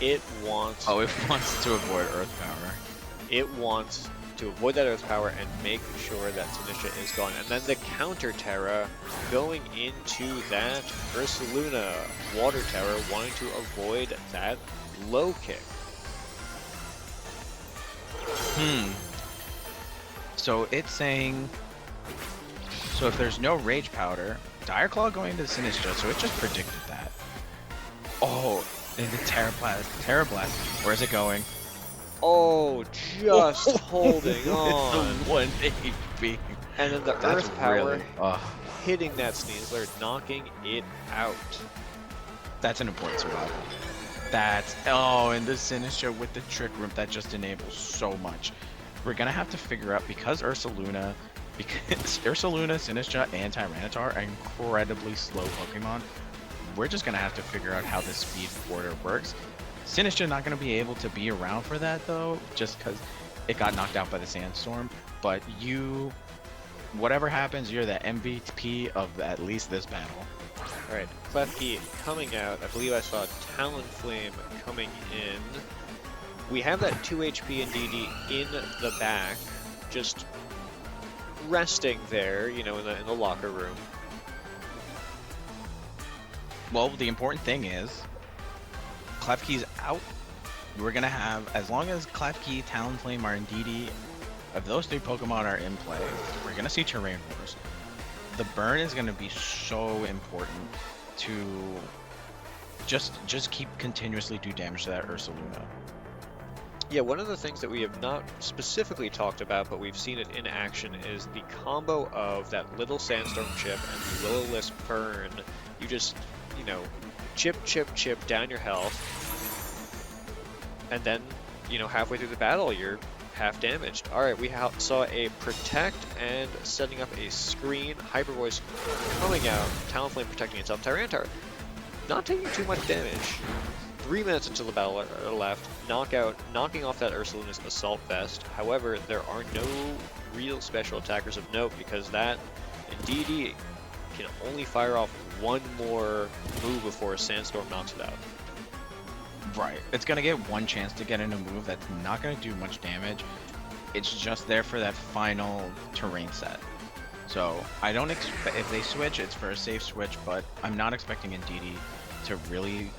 it wants... Oh, it wants to avoid Earth Power. It wants to avoid that Earth Power and make sure that Sinistcha is gone. And then the counter Terra going into that Ursaluna Water Terra, wanting to avoid that low kick. So it's saying... So if there's no Rage Powder, Dire Claw going to Sinistcha, so it just predicted that. Oh, and the Terra Blast. Where's it going? Oh, just holding on. The 1 HP. And then the Earth Power hitting that Sneasler, knocking it out. That's an important survival. And the Sinistcha with the Trick Room, that just enables so much. We're gonna have to figure out, because Ursaluna, Sinistcha, and Tyranitar are incredibly slow Pokemon, we're just gonna have to figure out how the speed order works. Sinistcha not gonna be able to be around for that though, just because it got knocked out by the sandstorm. But whatever happens, you're the MVP of at least this battle. Alright, Klefki coming out. I believe I saw Talonflame coming in. We have that 2 HP and DD in the back, just resting there, in the locker room. Well, the important thing is, Klefki's out. We're gonna have, as long as Klefki, Talonflame are in DD, if those 3 Pokemon are in play, we're gonna see Terrain Wars. The burn is gonna be so important to just keep continuously do damage to that Ursaluna. Yeah, one of the things that we have not specifically talked about, but we've seen it in action, is the combo of that little Sandstorm chip and the Will-O-Wisp burn. You just, chip down your health, and then, halfway through the battle, you're half damaged. Alright, we saw a Protect and setting up a screen. Hyper Voice coming out, Talonflame protecting itself. Tyranitar not taking too much damage. 3 minutes until the battle are left. Knocking off that Ursaluna's Assault Vest. However, there are no real special attackers of note, because that DD can only fire off one more move before a Sandstorm knocks it out. Right. It's going to get one chance to get in a move that's not going to do much damage. It's just there for that final terrain set. So I don't expect, if they switch, it's for a safe switch, but I'm not expecting Indeedee to really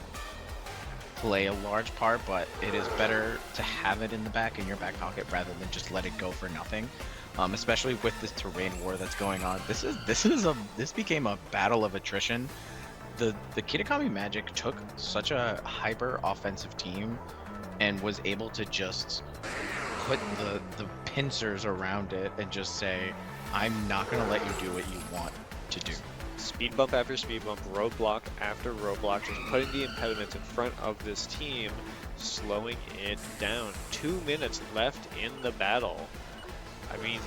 play a large part, but it is better to have it in the back, in your back pocket, rather than just let it go for nothing. Especially with this terrain war that's going on. This became a battle of attrition. The Kitakami Magic took such a hyper offensive team and was able to just put the pincers around it and just say, I'm not gonna let you do what you want to do. Speed bump after speed bump, roadblock after roadblock, just putting the impediments in front of this team, slowing it down. 2 minutes left in the battle. I mean,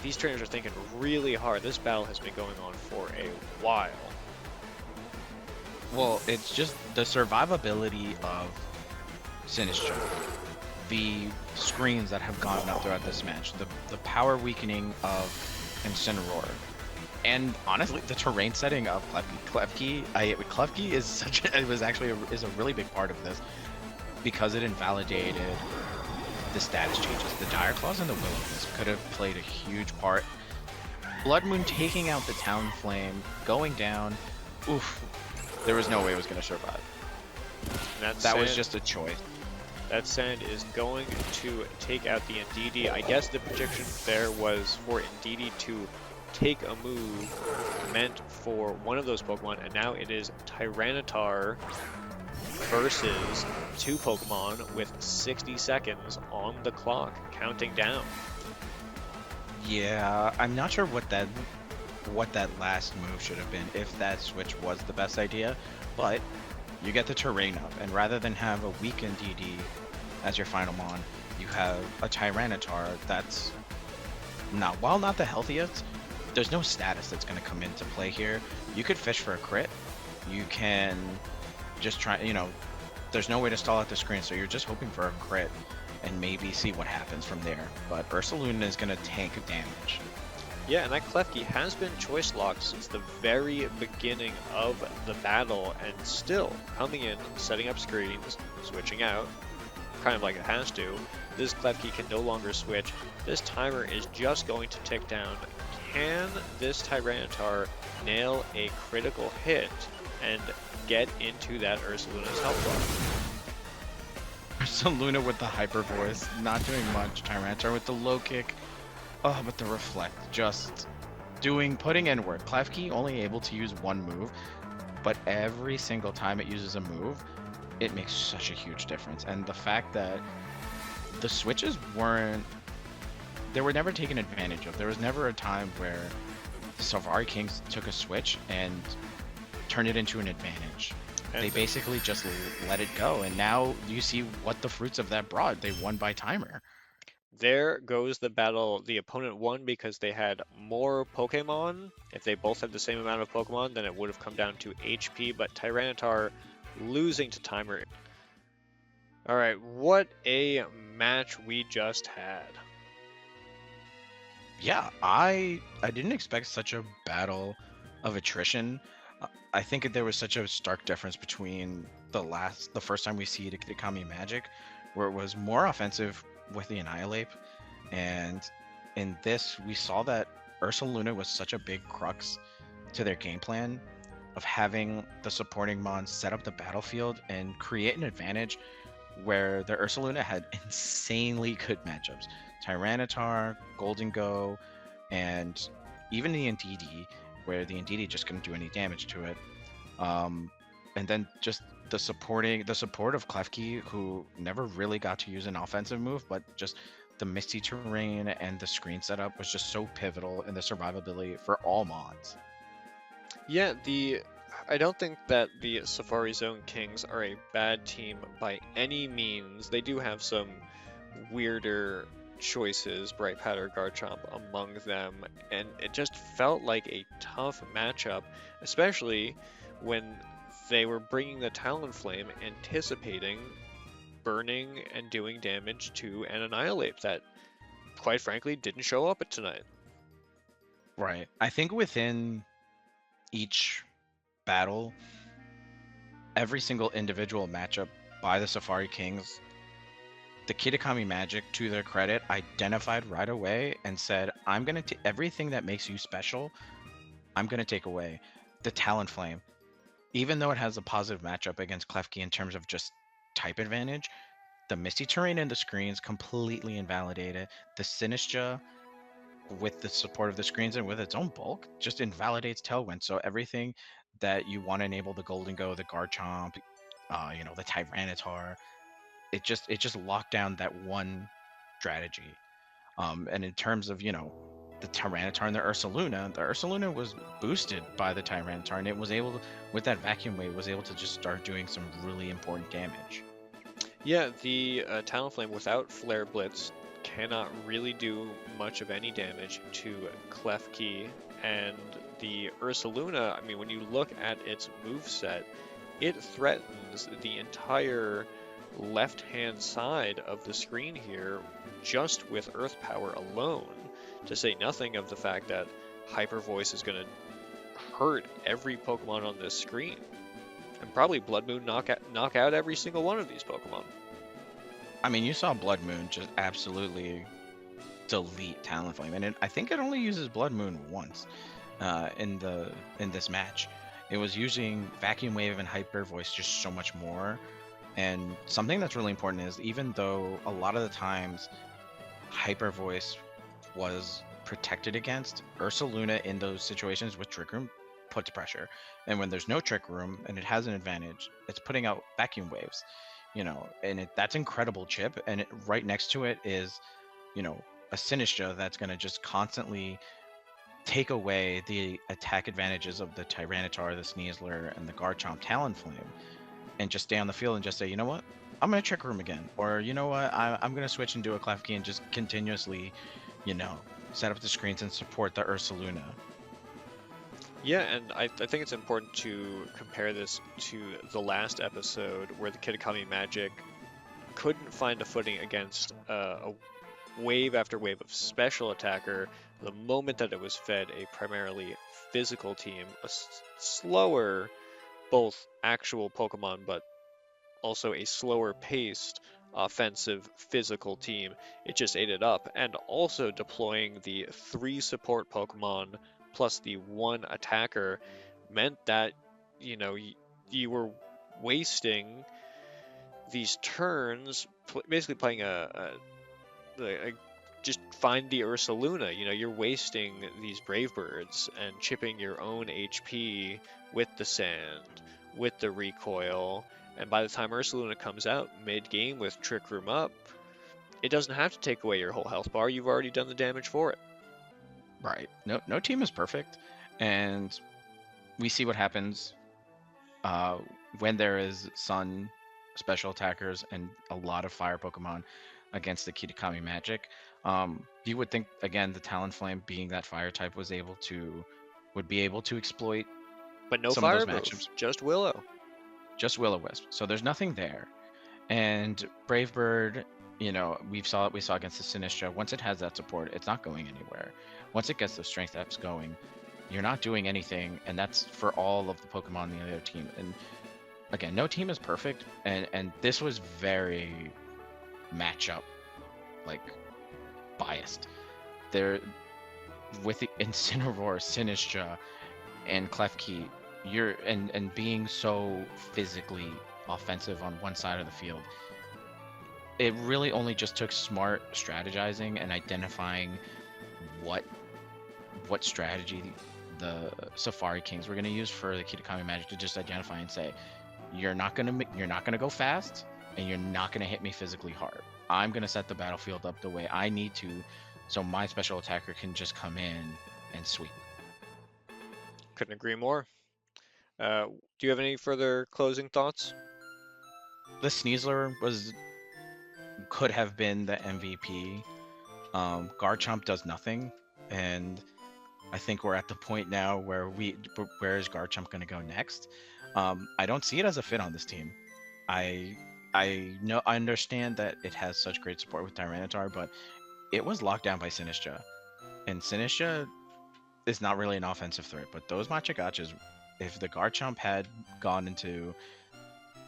these trainers are thinking really hard. This battle has been going on for a while. Well, it's just the survivability of Sinistcha, the screens that have gone up throughout this match, the power weakening of Incineroar, and honestly, the terrain setting of Klefki. Klefki is a really big part of this, because it invalidated the status changes. The Dire Claws and the Will-O-Wisp could have played a huge part. Blood Moon taking out the Talonflame, going down. Oof. There was no way it was going to survive. That was just a choice. That sand is going to take out the Indeedee. I guess the prediction there was for Indeedee to take a move meant for one of those Pokemon, and now it is Tyranitar versus two Pokemon with 60 seconds on the clock, counting down. Yeah, I'm not sure what that last move should have been, if that switch was the best idea, but you get the terrain up, and rather than have a weakened DD as your final mon, you have a Tyranitar that's while not the healthiest, there's no status that's going to come into play here. You could fish for a crit. You can just try, there's no way to stall out the screen, so you're just hoping for a crit and maybe see what happens from there. But Ursaluna is going to tank damage. Yeah, and that Klefki has been choice locked since the very beginning of the battle, and still coming in, setting up screens, switching out, kind of like it has to. This Klefki can no longer switch. This timer is just going to tick down. Can this Tyranitar nail a critical hit and get into that Ursaluna's health bar? Ursaluna with the hyper voice, not doing much. Tyranitar with the low kick. Oh, but the reflect, just putting in work. Klefki only able to use one move, but every single time it uses a move, it makes such a huge difference. And the fact that the switches they were never taken advantage of. There was never a time where the Safari Kings took a switch and turned it into an advantage. They basically just let it go, and now you see what the fruits of that brought. They won by timer. There goes the battle. The opponent won because they had more Pokemon. If they both had the same amount of Pokemon, then it would have come down to HP, but Tyranitar losing to timer. All right, what a match we just had. Yeah, I didn't expect such a battle of attrition. I think there was such a stark difference between the first time we see the Kitakami Magic, where it was more offensive with the Annihilate, and in this we saw that Ursaluna was such a big crux to their game plan of having the supporting mon set up the battlefield and create an advantage where the Ursaluna had insanely good matchups. Tyranitar, Golden Go, and even the Indeedee, where the Indeedee just couldn't do any damage to it. And then just the support of Klefki, who never really got to use an offensive move, but just the misty terrain and the screen setup was just so pivotal in the survivability for all mods. Yeah, I don't think that the Safari Zone Kings are a bad team by any means. They do have some weirder choices, Bright Powder, Garchomp among them, and it just felt like a tough matchup, especially when they were bringing the Talonflame, anticipating burning and doing damage to an Annihilate that, quite frankly, didn't show up at tonight. Right. I think within each battle, every single individual matchup by the Safari Kings, the Kitakami Magic, to their credit, identified right away and said, I'm going to everything that makes you special, I'm going to take away. The Talonflame, even though it has a positive matchup against Klefki in terms of just type advantage, the Misty Terrain and the screens completely invalidate it. The Sinistcha, with the support of the screens and with its own bulk, just invalidates Tailwind. So everything that you want to enable, the Golden Go, the Garchomp, the Tyranitar, it just locked down that one strategy. And in terms of, the Tyranitar and the Ursaluna was boosted by the Tyranitar, and it was able to, with that vacuum wave, was able to just start doing some really important damage. Yeah, the Talonflame without Flare Blitz cannot really do much of any damage to Klefki, and the Ursaluna, I mean, when you look at its moveset, it threatens the entire left-hand side of the screen here just with Earth Power alone, to say nothing of the fact that Hyper Voice is going to hurt every Pokemon on this screen, and probably Blood Moon knock out every single one of these Pokemon. I mean, you saw Blood Moon just absolutely delete Talonflame, and I think it only uses Blood Moon once in this match. It was using Vacuum Wave and Hyper Voice just so much more And something that's really important is even though a lot of the times Hyper Voice was protected against, Ursaluna in those situations with Trick Room puts pressure. And when there's no Trick Room and it has an advantage, it's putting out vacuum waves, and that's incredible chip. And right next to it is, you know, a Sinistra that's going to just constantly take away the attack advantages of the Tyranitar, the Sneasler, and the Garchomp Talonflame, and just stay on the field and just say, you know what, I'm gonna Trick Room again, or you know what, I'm gonna switch and do a Klefki and just continuously, you know, set up the screens and support the Ursaluna. Yeah, and I think it's important to compare this to the last episode where the Kitakami Magic couldn't find a footing against a wave after wave of special attacker the moment that it was fed a primarily physical team, a slower both actual Pokemon but also a slower paced offensive physical team. It just ate it up, and also deploying the 3 support Pokemon plus the 1 attacker meant that you were wasting these turns basically playing a just find the Ursaluna. You're wasting these Brave Birds and chipping your own HP with the sand, with the recoil, and by the time Ursaluna comes out mid-game with Trick Room up, it doesn't have to take away your whole health bar. You've already done the damage for it. Right. No team is perfect, and we see what happens uh, when there is Sun special attackers and a lot of fire Pokemon against the Kitakami Magic. You would think again the Talonflame being that fire type would be able to exploit But no some of those fire move, matchups. just Willow. Just Will-O-Wisp. So there's nothing there. And Brave Bird, we saw against the Sinistra. Once it has that support, it's not going anywhere. Once it gets the strength ups going, you're not doing anything, and that's for all of the Pokemon in the other team. And again, no team is perfect, and this was very matchup like biased. There with the Incineroar, Sinistra, and Klefki, and being so physically offensive on one side of the field, it really only just took smart strategizing and identifying what strategy the Safari Kings were going to use for the Kitakami Magic to just identify and say, you're not gonna go fast, and you're not gonna hit me physically hard. I'm gonna set the battlefield up the way I need to, so my special attacker can just come in and sweep. Couldn't agree more. Do you have any further closing thoughts? The Sneasler could have been the MVP. Garchomp does nothing, and I think we're at the point now where where is Garchomp going to go next? I don't see it as a fit on this team. I I understand that it has such great support with Tyranitar, but it was locked down by Sinistra, and Sinistra is not really an offensive threat. But those Machigachas, if the Garchomp had gone into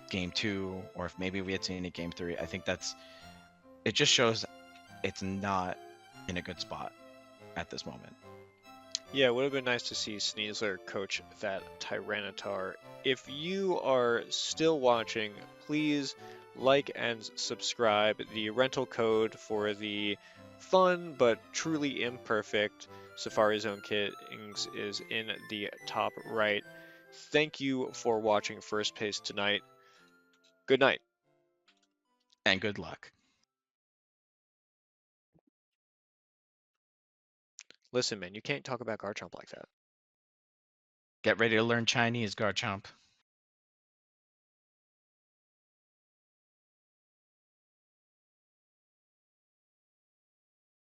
game 2, or if maybe we had seen it game 3, I think it just shows it's not in a good spot at this moment. Yeah, it would have been nice to see Sneasler coach that Tyranitar. If you are still watching, please like and subscribe. The rental code for the fun but truly imperfect Safari Zone Kings is in the top right. Thank you for watching First Pace tonight. Good night. And good luck. Listen, man, you can't talk about Garchomp like that. Get ready to learn Chinese, Garchomp.